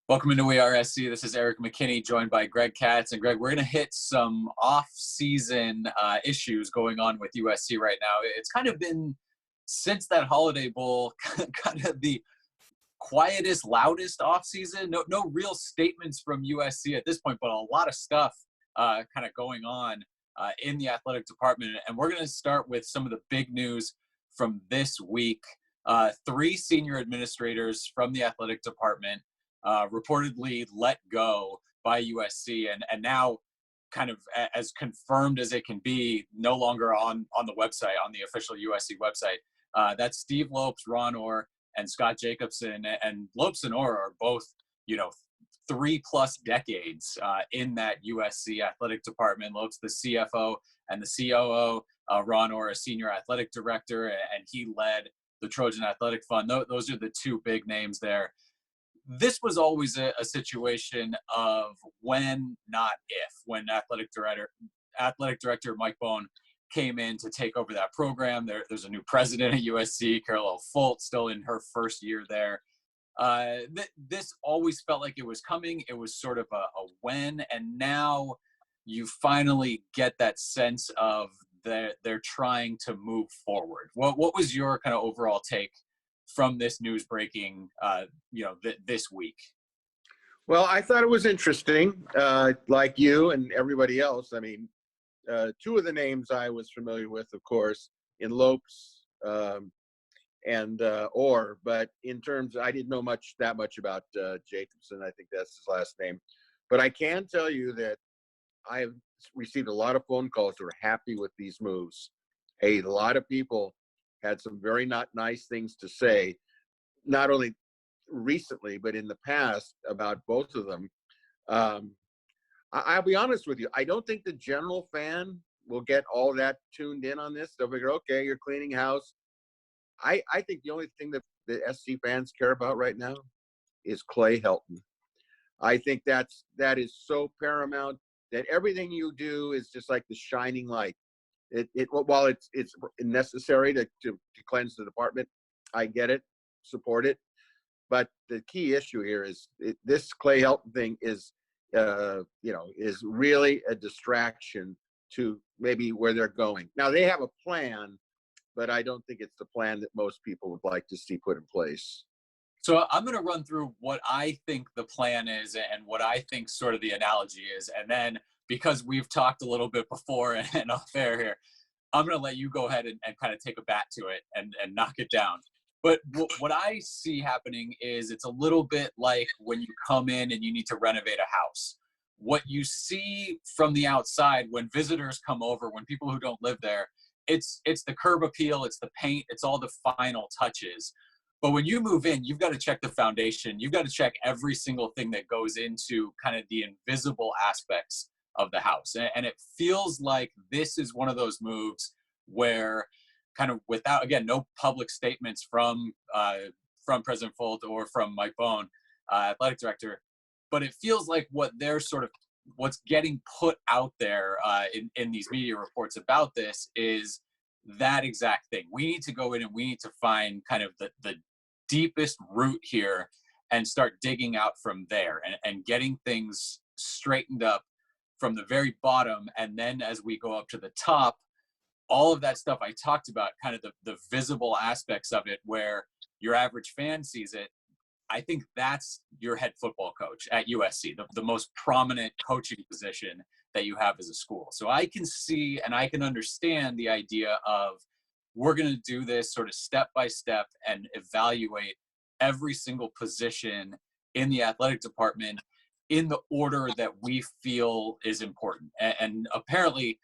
Welcome into WeAreSC. This is Erik McKinney, joined by Greg Katz. And Greg, we're going to hit some off-season issues going on with USC right now. It's kind of been, since that Holiday Bowl, kind of the quietest, loudest off-season. No real statements from USC at this point, but a lot of stuff kind of going on in the athletic department. And we're going to start with some of the big news from this week. Three senior administrators from the athletic department reportedly let go by USC, and now kind of as confirmed as it can be, no longer on the website, on the official USC website. That's Steve Lopes, Ron Orr, and Scott Jacobson. And Lopes and Orr are both, 3+ decades in that USC athletic department. Lopes, the CFO and the COO. Ron Orr, a senior athletic director, and he led the Trojan Athletic Fund. Those are the two big names there. This was always a situation of when, not if. When athletic director Mike Bohn came in to take over that program, there's a new president at USC, Carol Folt, still in her first year there. This always felt like it was coming. It was sort of a when, and now you finally get that sense of they're trying to move forward. What was your kind of overall take from this news breaking, this week? Well, I thought it was interesting, like you and everybody else. I mean, two of the names I was familiar with, of course, in Lopes and Orr, but in terms, I didn't know that much about Jacobson. I think that's his last name. But I can tell you that I have received a lot of phone calls who are happy with these moves. A lot of people had some very not nice things to say, not only recently, but in the past about both of them. I'll be honest with you. I don't think the general fan will get all that tuned in on this. They'll figure, okay, you're cleaning house. I think the only thing that the SC fans care about right now is Clay Helton. I think that is so paramount that everything you do is just like the shining light. While it's necessary to cleanse the department, I get it, support it, but the key issue here is this Clay Helton thing is really a distraction to maybe where they're going. Now they have a plan, but I don't think it's the plan that most people would like to see put in place. So I'm going to run through what I think the plan is and what I think sort of the analogy is. And then because we've talked a little bit before and off air here, I'm going to let you go ahead and kind of take a bat to it and knock it down. But what I see happening is it's a little bit like when you come in and you need to renovate a house. What you see from the outside when visitors come over, when people who don't live there, it's the curb appeal, it's the paint, it's all the final touches. But when you move in, you've got to check the foundation. You've got to check every single thing that goes into kind of the invisible aspects of the house. And it feels like this is one of those moves where kind of without, again, no public statements from President Folt or from Mike Bohn, athletic director, but it feels like what's getting put out there in these media reports about this is that exact thing. We need to go in and we need to find kind of the deepest root here and start digging out from there and getting things straightened up from the very bottom. And then as we go up to the top, all of that stuff I talked about, kind of the visible aspects of it where your average fan sees it, I think that's your head football coach at USC, the most prominent coaching position that you have as a school. So I can see and I can understand the idea of we're going to do this sort of step by step and evaluate every single position in the athletic department in the order that we feel is important. And apparently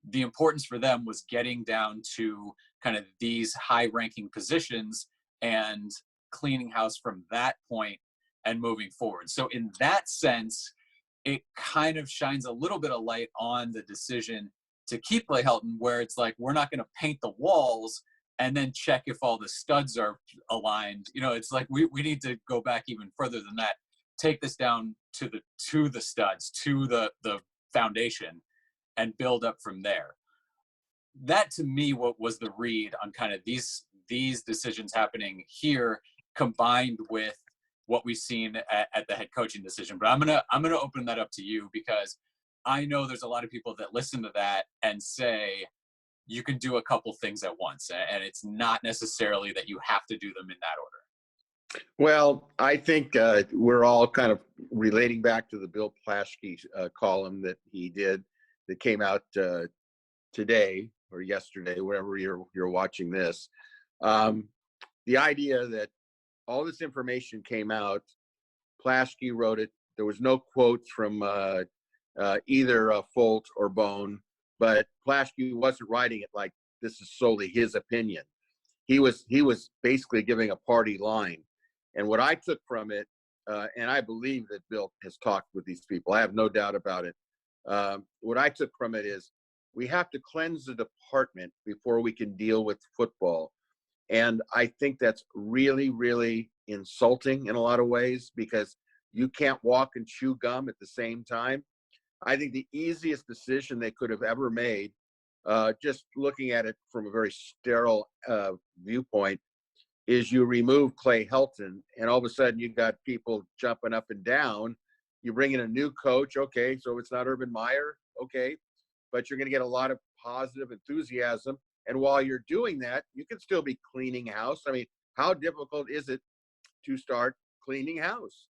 the importance for them was getting down to kind of these high-ranking positions and cleaning house from that point and moving forward. So in that sense, it kind of shines a little bit of light on the decision to keep Clay Helton, where it's like, we're not going to paint the walls and then check if all the studs are aligned. It's like we need to go back even further than that, take this down to the studs, to the foundation, and build up from there. That to me, what was the read on kind of these decisions happening here, combined with what we've seen at the head coaching decision. But I'm gonna open that up to you, because I know there's a lot of people that listen to that and say you can do a couple things at once, and it's not necessarily that you have to do them in that order. Well, I think we're all kind of relating back to the Bill Plaschke column that he did that came out today or yesterday, wherever you're watching this. The idea that all this information came out, Plaschke wrote it. There was no quotes from either Folt or Bone, but Plaschke wasn't writing it like this is solely his opinion. He was basically giving a party line. And what I took from it, and I believe that Bill has talked with these people, I have no doubt about it. What I took from it is we have to cleanse the department before we can deal with football. And I think that's really, really insulting in a lot of ways, because you can't walk and chew gum at the same time. I think the easiest decision they could have ever made, just looking at it from a very sterile viewpoint, is you remove Clay Helton, and all of a sudden you got people jumping up and down. You bring in a new coach, okay, so it's not Urban Meyer, okay, but you're going to get a lot of positive enthusiasm. And while you're doing that, you can still be cleaning house. I mean, how difficult is it to start cleaning house?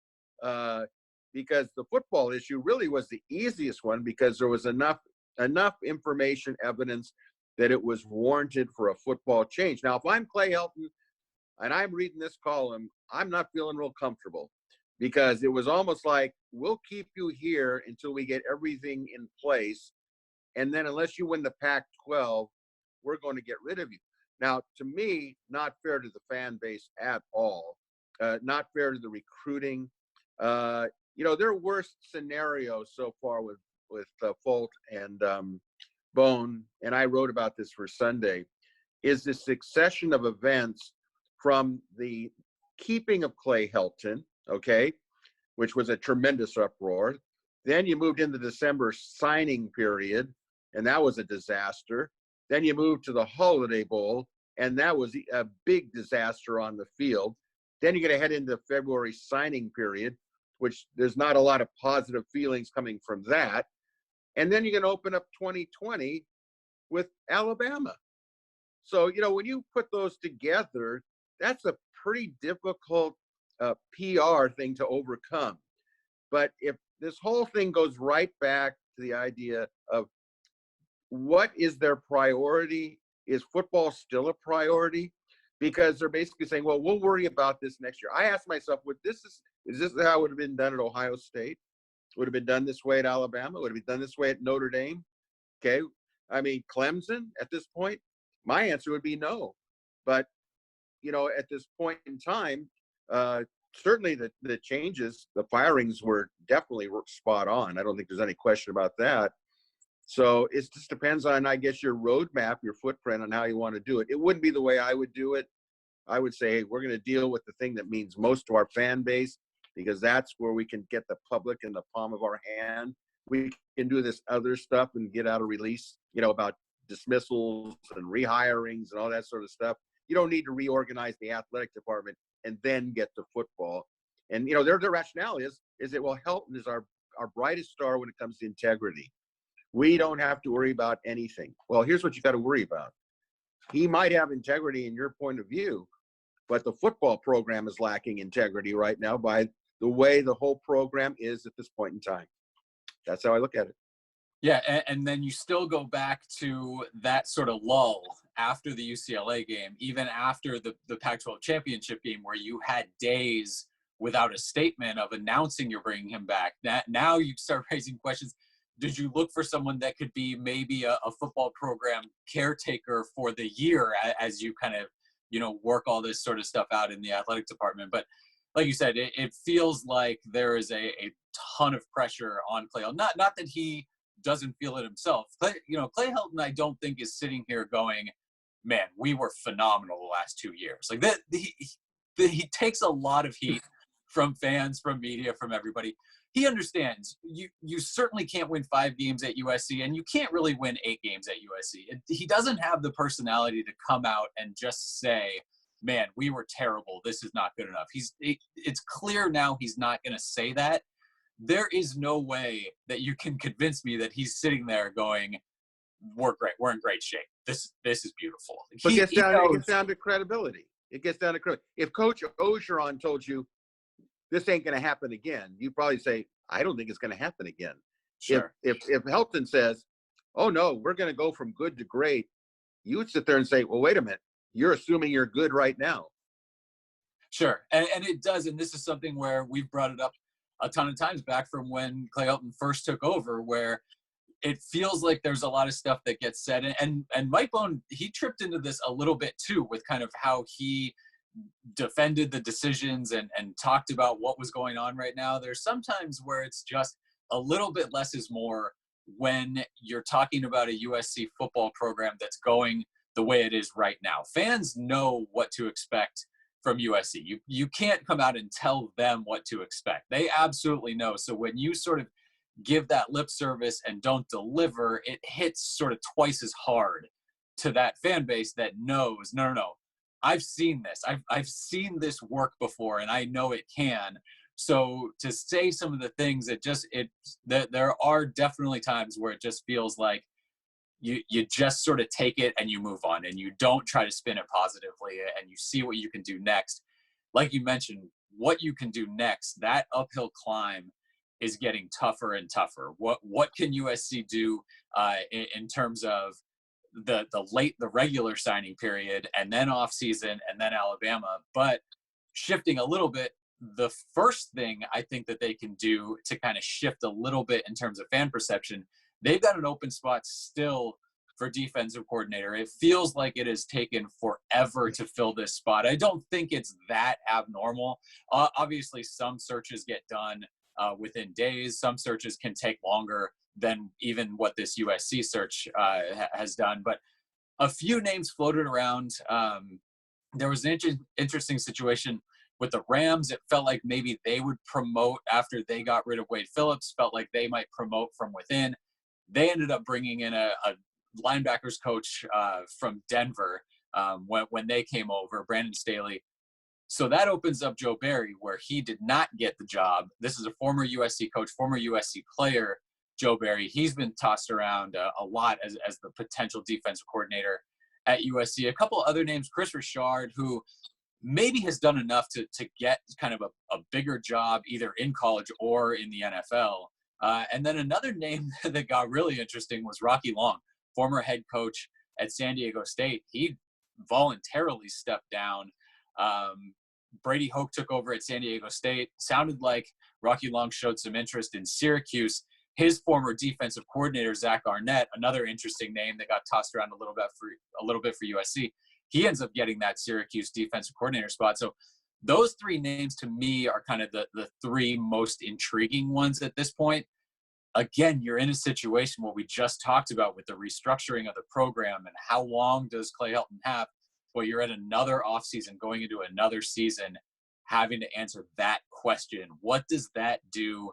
Because the football issue really was the easiest one, because there was enough information, evidence that it was warranted for a football change. Now, if I'm Clay Helton and I'm reading this column, I'm not feeling real comfortable, because it was almost like, we'll keep you here until we get everything in place. And then unless you win the Pac-12, we're going to get rid of you. Now, to me, not fair to the fan base at all. Not fair to the recruiting. There are worse scenarios so far with Folt and Bone, and I wrote about this for Sunday, is the succession of events from the keeping of Clay Helton, okay, which was a tremendous uproar. Then you moved into the December signing period, and that was a disaster. Then you moved to the Holiday Bowl, and that was a big disaster on the field. Then you're going to head into the February signing period, which there's not a lot of positive feelings coming from that. And then you're going to open up 2020 with Alabama. So, when you put those together, that's a pretty difficult PR thing to overcome. But if this whole thing goes right back to the idea of what is their priority, is football still a priority? Because they're basically saying, well, we'll worry about this next year. I asked myself, is this how it would have been done at Ohio State? Would have been done this way at Alabama? Would have been done this way at Notre Dame? Okay. I mean, Clemson at this point, my answer would be no. But, at this point in time, certainly the changes, the firings were definitely spot on. I don't think there's any question about that. So it just depends on, I guess, your roadmap, your footprint on how you want to do it. It wouldn't be the way I would do it. I would say, hey, we're going to deal with the thing that means most to our fan base, because that's where we can get the public in the palm of our hand. We can do this other stuff and get out a release, about dismissals and rehirings and all that sort of stuff. You don't need to reorganize the athletic department and then get to football. And, their rationale is that, well, Helton is our brightest star when it comes to integrity. We don't have to worry about anything. Well, here's what you got to worry about. He might have integrity in your point of view, but the football program is lacking integrity right now by the way the whole program is at this point in time. That's how I look at it. Yeah, and then you still go back to that sort of lull after the UCLA game, even after the Pac-12 championship game, where you had days without a statement of announcing you're bringing him back. Now you start raising questions. Did you look for someone that could be maybe a football program caretaker for the year as you kind of, work all this sort of stuff out in the athletic department? But like you said, it feels like there is a ton of pressure on Clay. Not that he doesn't feel it himself. Clay Helton, I don't think is sitting here going, man, we were phenomenal the last 2 years. Like that, he takes a lot of heat from fans, from media, from everybody. He understands you certainly can't win 5 games at USC, and you can't really win 8 games at USC. He doesn't have the personality to come out and just say, man, we were terrible. This is not good enough. It's clear now he's not going to say that. There is no way that you can convince me that he's sitting there going, we're great. We're in great shape. This is beautiful. But He it knows. gets down to credibility. It gets down to credibility. If Coach Ogeron told you this ain't going to happen again, you probably say, I don't think it's going to happen again. Sure. If Helton says, oh no, we're going to go from good to great, you would sit there and say, well, wait a minute, you're assuming you're good right now. Sure. And it does. And this is something where we've brought it up a ton of times back from when Clay Helton first took over, where it feels like there's a lot of stuff that gets said. And Mike Bohn, he tripped into this a little bit too, with kind of how he defended the decisions and talked about what was going on right now. There's sometimes where it's just a little bit less is more when you're talking about a USC football program that's going the way it is right now. Fans know what to expect from USC. You can't come out and tell them what to expect. They absolutely know. So when you sort of give that lip service and don't deliver, it hits sort of twice as hard to that fan base that knows, no, I've seen this. I've seen this work before, and I know it can. So to say some of the things that there are definitely times where it just feels like you just sort of take it and you move on, and you don't try to spin it positively, and you see what you can do next. Like you mentioned, what you can do next, that uphill climb is getting tougher and tougher. What can USC do in terms of the regular signing period, and then off season, and then Alabama? But shifting a little bit, the first thing I think that they can do to kind of shift a little bit in terms of fan perception, they've got an open spot still for defensive coordinator. It feels like it has taken forever to fill this spot. I don't think it's that abnormal. Obviously, some searches get done within days. Some searches can take longer than even what this USC search has done. But a few names floated around. There was an interesting situation with the Rams. It felt like maybe they would promote after they got rid of Wade Phillips, felt like they might promote from within. They ended up bringing in a linebackers coach from Denver when they came over, Brandon Staley. So that opens up Joe Barry, where he did not get the job. This is a former USC coach, former USC player, Joe Barry. He's been tossed around a lot as the potential defensive coordinator at USC. A couple other names, Chris Richard, who maybe has done enough to get kind of a bigger job either in college or in the NFL. And then another name that got really interesting was Rocky Long, former head coach at San Diego State. He voluntarily stepped down. Brady Hoke took over at San Diego State. Sounded like Rocky Long showed some interest in Syracuse. His former defensive coordinator, Zach Arnett, another interesting name that got tossed around a little bit for USC. He ends up getting that Syracuse defensive coordinator spot. So those three names to me are kind of the three most intriguing ones at this point. Again, you're in a situation what we just talked about with the restructuring of the program and how long does Clay Helton have? Well, you're at another offseason, going into another season, having to answer that question. What does that do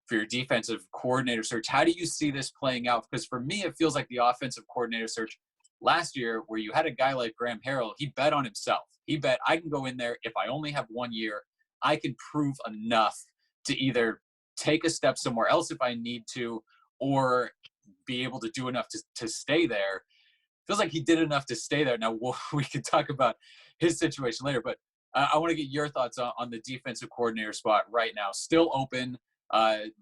for your defensive coordinator search? How do you see this playing out? Because for me, it feels like the offensive coordinator search last year, where you had a guy like Graham Harrell, he bet on himself. He bet, I can go in there. If I only have 1 year, I can prove enough to either take a step somewhere else if I need to, or be able to do enough to stay there. Feels like he did enough to stay there. Now, we can talk about his situation later, but I want to get your thoughts on the defensive coordinator spot right now. Still open,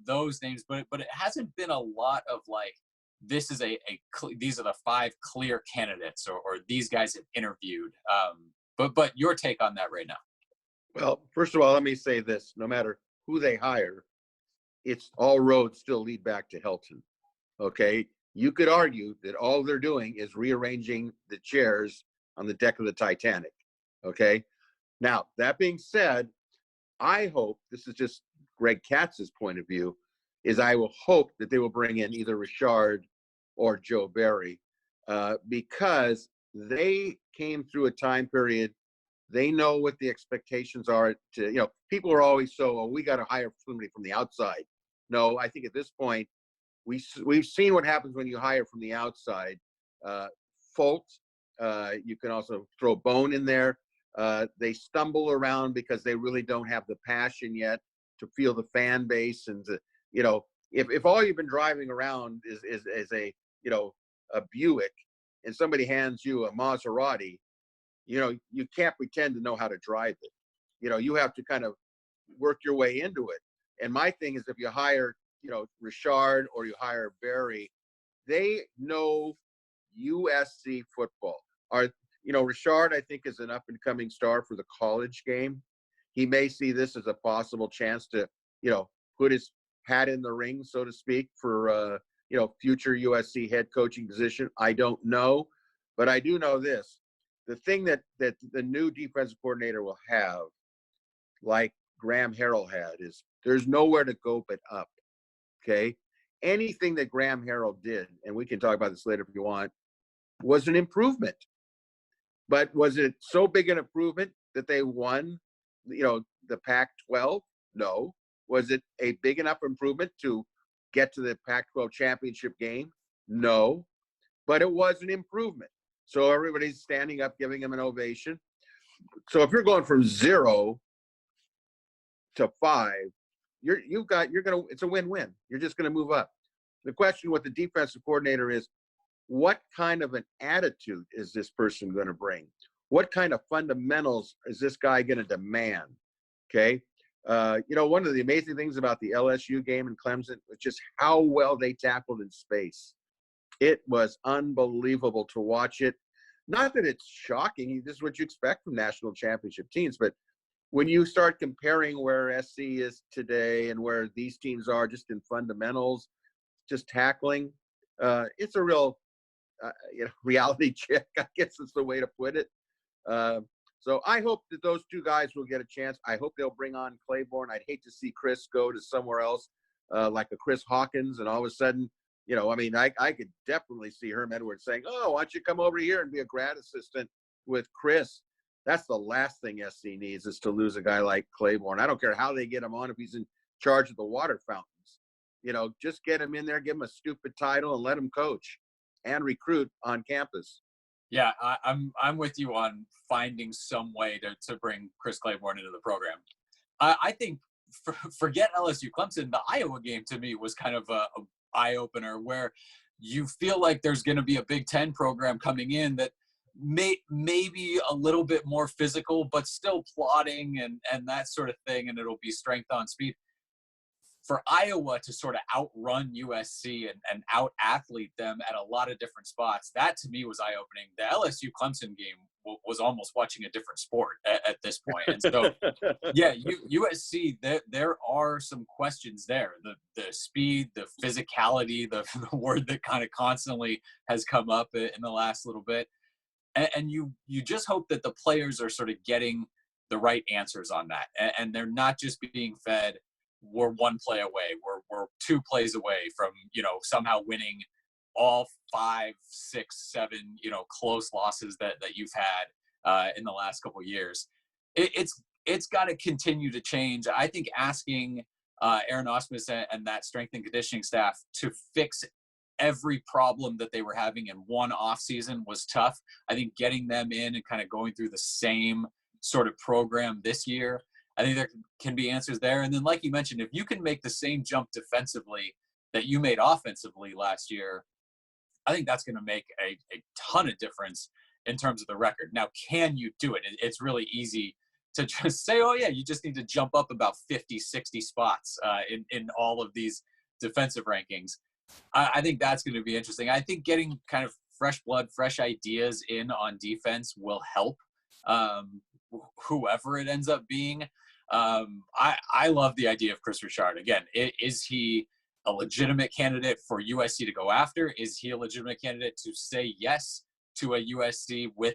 those names, but it hasn't been a lot of like, this is these are the 5 clear candidates, or these guys have interviewed. But your take on that right now. Well, first of all, let me say this: no matter who they hire, it's all roads still lead back to Helton. Okay, you could argue that all they're doing is rearranging the chairs on the deck of the Titanic. Okay, now that being said, I hope, this is just Greg Katz's point of view, is I will hope that they will bring in either Richard or Joe Barry, because they came through a time period. They know what the expectations are. People are always we got to hire somebody from the outside. No, I think at this point, we've seen what happens when you hire from the outside. Folt, you can also throw Bone in there. They stumble around because they really don't have the passion yet to feel the fan base. And to, if all you've been driving around is a a Buick, and somebody hands you a Maserati, you can't pretend to know how to drive it. You have to kind of work your way into it. And my thing is, if you hire Richard or you hire Barry, they know USC football. Richard, I think, is an up and coming star for the college game. He may see this as a possible chance to, put his hat in the ring, so to speak, for, future USC head coaching position. I don't know, but I do know this. The thing that the new defensive coordinator will have, like Graham Harrell had, is there's nowhere to go but up. Okay. Anything that Graham Harrell did, and we can talk about this later if you want, was an improvement. But was it so big an improvement that they won, the Pac-12? No. Was it a big enough improvement to get to the Pac-12 championship game? No. But it was an improvement. So everybody's standing up, giving him an ovation. So if you're going from 0 to 5, it's a win-win. You're just going to move up. The question with the defensive coordinator is, what kind of an attitude is this person going to bring? What kind of fundamentals is this guy going to demand? Okay. One of the amazing things about the LSU game in Clemson was just how well they tackled in space. It was unbelievable to watch it. Not that it's shocking. This is what you expect from national championship teams. But when you start comparing where SC is today and where these teams are just in fundamentals, just tackling, it's a real reality check, I guess is the way to put it. So I hope that those two guys will get a chance. I hope they'll bring on Claiborne. I'd hate to see Chris go to somewhere else, like a Chris Hawkins, and all of a sudden, I could definitely see Herm Edwards saying, "Oh, why don't you come over here and be a grad assistant with Chris?" That's the last thing SC needs, is to lose a guy like Claiborne. I don't care how they get him on if he's in charge of the water fountains. Just get him in there, give him a stupid title, and let him coach and recruit on campus. Yeah, I'm with you on finding some way to bring Chris Claiborne into the program. I think forget LSU Clemson, the Iowa game to me was kind of a eye opener, where you feel like there's going to be a Big Ten program coming in that maybe a little bit more physical, but still plodding and that sort of thing, and it'll be strength on speed. For Iowa to sort of outrun USC and out-athlete them at a lot of different spots, that to me was eye-opening. The LSU-Clemson game was almost watching a different sport at this point. And so, yeah, USC, there are some questions there. The speed, the physicality, the word that kind of constantly has come up in the last little bit. And you just hope that the players are sort of getting the right answers on that. And they're not just being fed, we're one play away, we're 2 plays away from, somehow winning all 5, 6, 7, close losses that you've had in the last couple of years. It's got to continue to change. I think asking Aaron Osmus and that strength and conditioning staff to fix every problem that they were having in one offseason was tough. I think getting them in and kind of going through the same sort of program this year, I think there can be answers there. And then, like you mentioned, if you can make the same jump defensively that you made offensively last year, I think that's going to make a ton of difference in terms of the record. Now, can you do it? It's really easy to just say, oh, yeah, you just need to jump up about 50, 60 spots in all of these defensive rankings. I think that's going to be interesting. I think getting kind of fresh blood, fresh ideas in on defense will help whoever it ends up being. I love the idea of Chris Richard. Again, is he a legitimate candidate for USC to go after? Is he a legitimate candidate to say yes to a USC with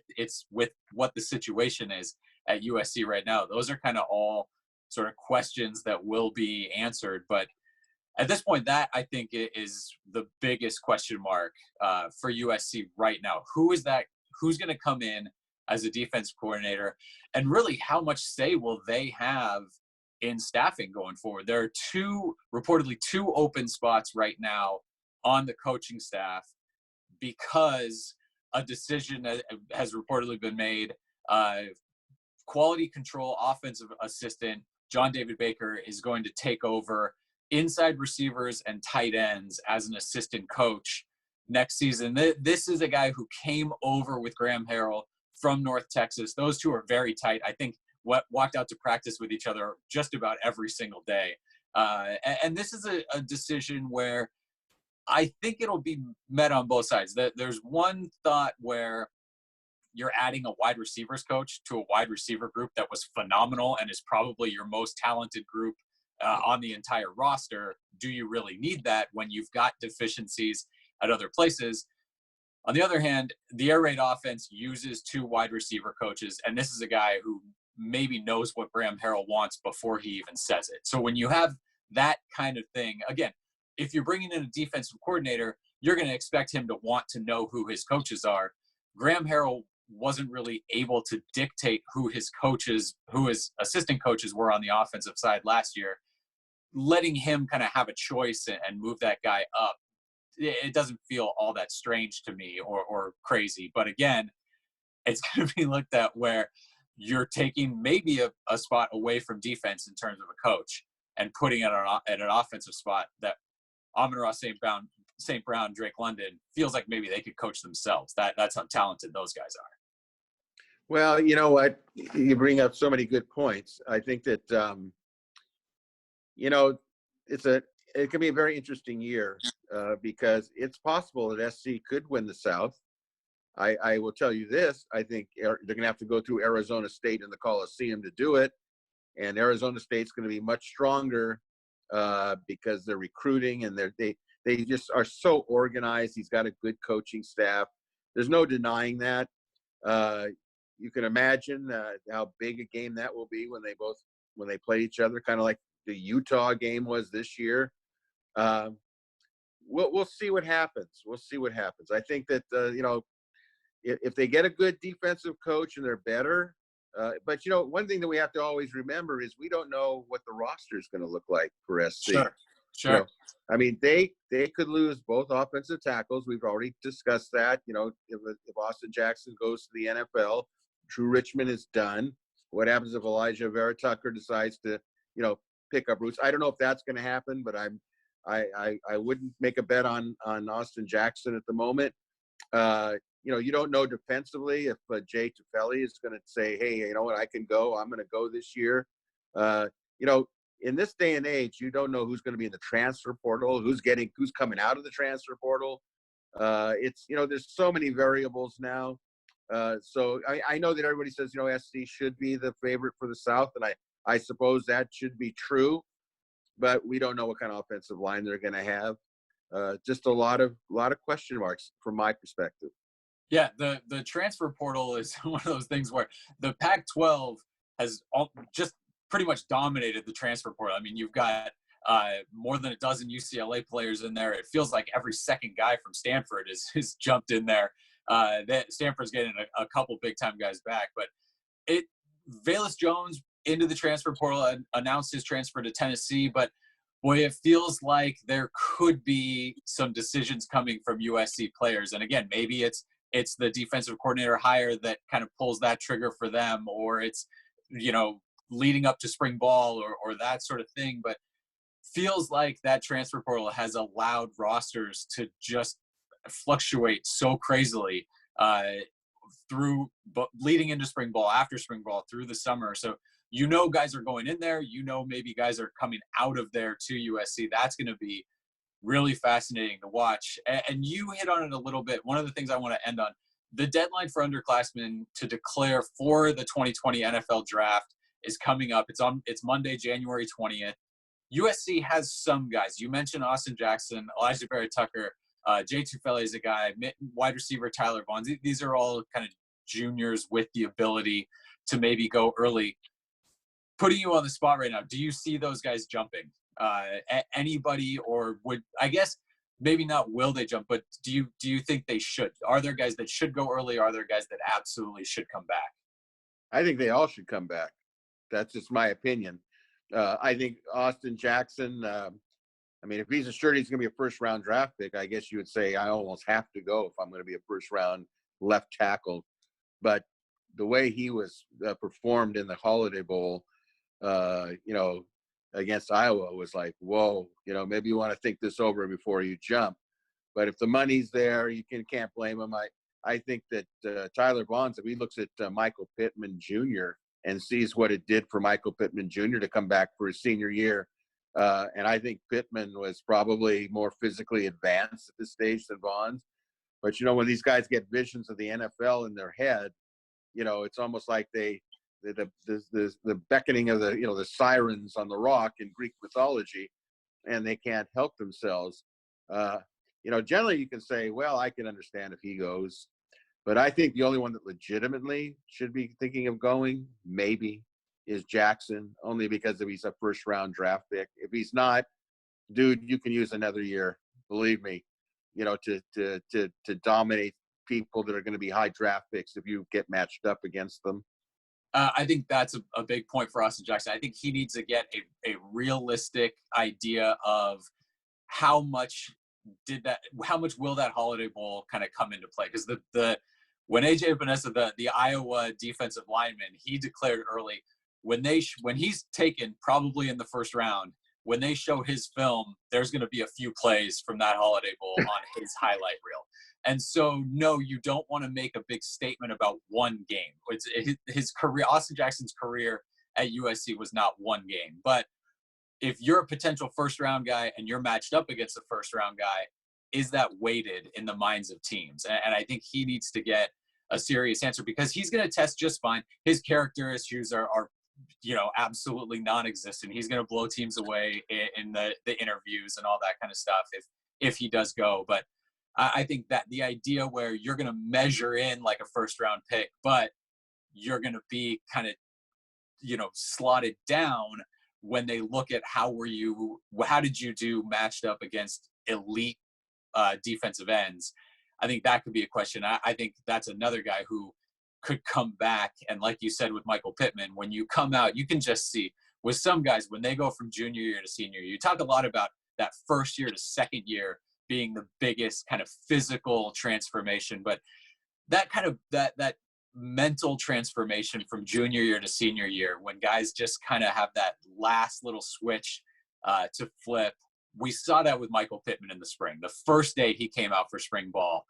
what the situation is at USC right now? Those are kind of all sort of questions that will be answered. But at this point, that I think is the biggest question mark for USC right now. Who's going to come in as a defense coordinator, and really how much say will they have in staffing going forward? There are reportedly two open spots right now on the coaching staff because a decision has reportedly been made quality control offensive assistant, John David Baker, is going to take over inside receivers and tight ends as an assistant coach next season. This is a guy who came over with Graham Harrell from North Texas. Those two are very tight. I think walked out to practice with each other just about every single day. And this is a decision where I think it'll be met on both sides. There's one thought where you're adding a wide receivers coach to a wide receiver group that was phenomenal and is probably your most talented group on the entire roster. Do you really need that when you've got deficiencies at other places? On the other hand, the air raid offense uses 2 wide receiver coaches, and this is a guy who maybe knows what Graham Harrell wants before he even says it. So when you have that kind of thing, again, if you're bringing in a defensive coordinator, you're going to expect him to want to know who his coaches are. Graham Harrell wasn't really able to dictate who his assistant coaches were on the offensive side last year. Letting him kind of have a choice and move that guy up, it doesn't feel all that strange to me or crazy. But again, it's going to be looked at where you're taking maybe a spot away from defense in terms of a coach and putting it at an offensive spot that Amon-Ra St. Brown, Drake London feels like maybe they could coach themselves. That's how talented those guys are. Well, you know what? You bring up so many good points. I think that, it can be a very interesting year because it's possible that SC could win the South. I will tell you this. I think they're going to have to go through Arizona State in the Coliseum to do it. And Arizona State's going to be much stronger because they're recruiting and they just are so organized. He's got a good coaching staff. There's no denying that. You can imagine how big a game that will be when they play each other, kind of like the Utah game was this year. We'll see what happens. We'll see what happens. I think that if they get a good defensive coach and they're better, but one thing that we have to always remember is we don't know what the roster is going to look like for SC. Sure. I mean, they could lose both offensive tackles. We've already discussed that. If Austin Jackson goes to the NFL, Drew Richmond is done. What happens if Elijah Vera Tucker decides to, pick up roots? I don't know if that's going to happen, but I wouldn't make a bet on Austin Jackson at the moment. You don't know defensively if Jay Tufele is going to say, hey, you know what, I can go. I'm going to go this year. In this day and age, you don't know who's going to be in the transfer portal, who's coming out of the transfer portal. There's so many variables now. So I know that everybody says, SC should be the favorite for the South, and I suppose that should be true, but we don't know what kind of offensive line they're going to have. Just a lot of question marks from my perspective. Yeah, the transfer portal is one of those things where the Pac-12 has just pretty much dominated the transfer portal. I mean, you've got more than a dozen UCLA players in there. It feels like every second guy from Stanford is jumped in there. Stanford's getting a couple big-time guys back. But Velus Jones into the transfer portal and announced his transfer to Tennessee. But, boy, it feels like there could be some decisions coming from USC players. And, again, maybe it's the defensive coordinator hire that kind of pulls that trigger for them, or it's, leading up to spring ball or that sort of thing. But feels like that transfer portal has allowed rosters to just fluctuate so crazily through leading into spring ball, after spring ball, through the summer. So, guys are going in there, maybe guys are coming out of there to USC. That's going to be really fascinating to watch. And you hit on it a little bit. One of the things I want to end on, the deadline for underclassmen to declare for the 2020 NFL draft is coming up. It's Monday, January 20th. USC has some guys. You mentioned Austin Jackson, Elijah Vera Tucker, Jay Tufele is a guy, wide receiver Tyler Vaughn. These are all kind of juniors with the ability to maybe go early. Putting you on the spot right now, do you see those guys jumping? Anybody, or I guess maybe not will they jump, but do you think they should? Are there guys that should go early? Are there guys that absolutely should come back? I think they all should come back. That's just my opinion. I think Austin Jackson, if he's assured he's going to be a first-round draft pick, I guess you would say I almost have to go if I'm going to be a first-round left tackle. But the way he was performed in the Holiday Bowl, against Iowa was like, whoa, maybe you want to think this over before you jump. But if the money's there, you can't blame him. I think that Tyler Bonds, if he looks at Michael Pittman Jr. and sees what it did for Michael Pittman Jr. to come back for his senior year, and I think Pittman was probably more physically advanced at this stage than Bonds. But, when these guys get visions of the NFL in their head, it's almost like the beckoning of the sirens on the rock in Greek mythology, and they can't help themselves. Generally you can say, well, I can understand if he goes, but I think the only one that legitimately should be thinking of going maybe is Jackson, only because if he's a first round draft pick. If he's not, dude, you can use another year, believe me, to dominate people that are going to be high draft picks if you get matched up against them. I think that's a big point for Austin Jackson. I think he needs to get a realistic idea of how much will that Holiday Bowl kind of come into play? Because when AJ Vanessa, the Iowa defensive lineman, he declared early when he's taken probably in the first round, when they show his film, there's going to be a few plays from that Holiday Bowl on his highlight reel. And so, no, you don't want to make a big statement about one game. His career, Austin Jackson's career at USC was not one game. But if you're a potential first-round guy and you're matched up against a first-round guy, is that weighted in the minds of teams? And I think he needs to get a serious answer, because he's going to test just fine. His character issues are absolutely non-existent. He's going to blow teams away in the interviews and all that kind of stuff if he does go. But I think that the idea where you're going to measure in like a first-round pick, but you're going to be kind of, slotted down when they look at how did you do matched up against elite defensive ends. I think that could be a question. I think that's another guy who could come back. And like you said with Michael Pittman, when you come out, you can just see with some guys, when they go from junior year to senior year, you talk a lot about that first year to second year being the biggest kind of physical transformation, but that kind of that mental transformation from junior year to senior year, when guys just kind of have that last little switch to flip. We saw that with Michael Pittman in the spring. The first day he came out for spring ball,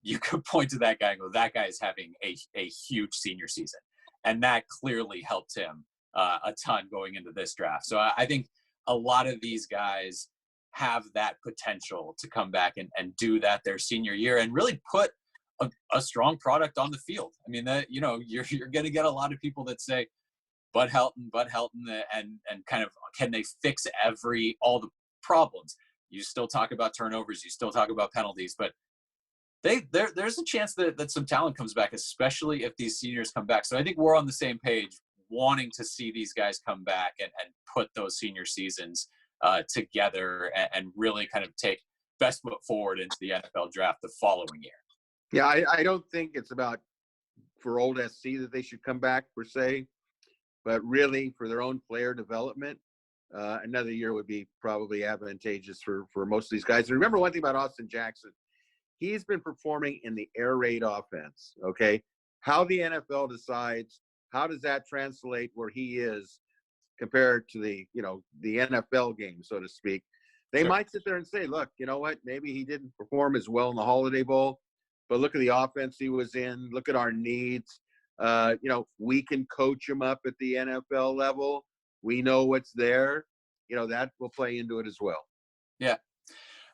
you could point to that guy and go, that guy is having a huge senior season. And that clearly helped him a ton going into this draft. So I think a lot of these guys have that potential to come back and do that their senior year and really put a strong product on the field. I mean, you're going to get a lot of people that say, Bud Helton, and kind of, can they fix all the problems? You still talk about turnovers, you still talk about penalties, but there's a chance that some talent comes back, especially if these seniors come back. So I think we're on the same page, wanting to see these guys come back and put those senior seasons together and really kind of take best foot forward into the NFL draft the following year. Yeah, I don't think it's about for old SC that they should come back per se, but really for their own player development, another year would be probably advantageous for most of these guys. And remember one thing about Austin Jackson, he's been performing in the air raid offense, okay? How the NFL decides, how does that translate where he is compared to the NFL game, so to speak? They Sure. might sit there and say, look, you know what? Maybe he didn't perform as well in the Holiday Bowl, but look at the offense he was in. Look at our needs. We can coach him up at the NFL level. We know what's there. That will play into it as well. Yeah.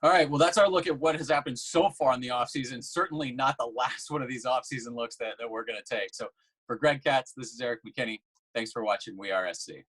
All right. Well, that's our look at what has happened so far in the offseason. Certainly not the last one of these offseason looks that we're going to take. So for Greg Katz, this is Erik McKinney. Thanks for watching WeAreSC.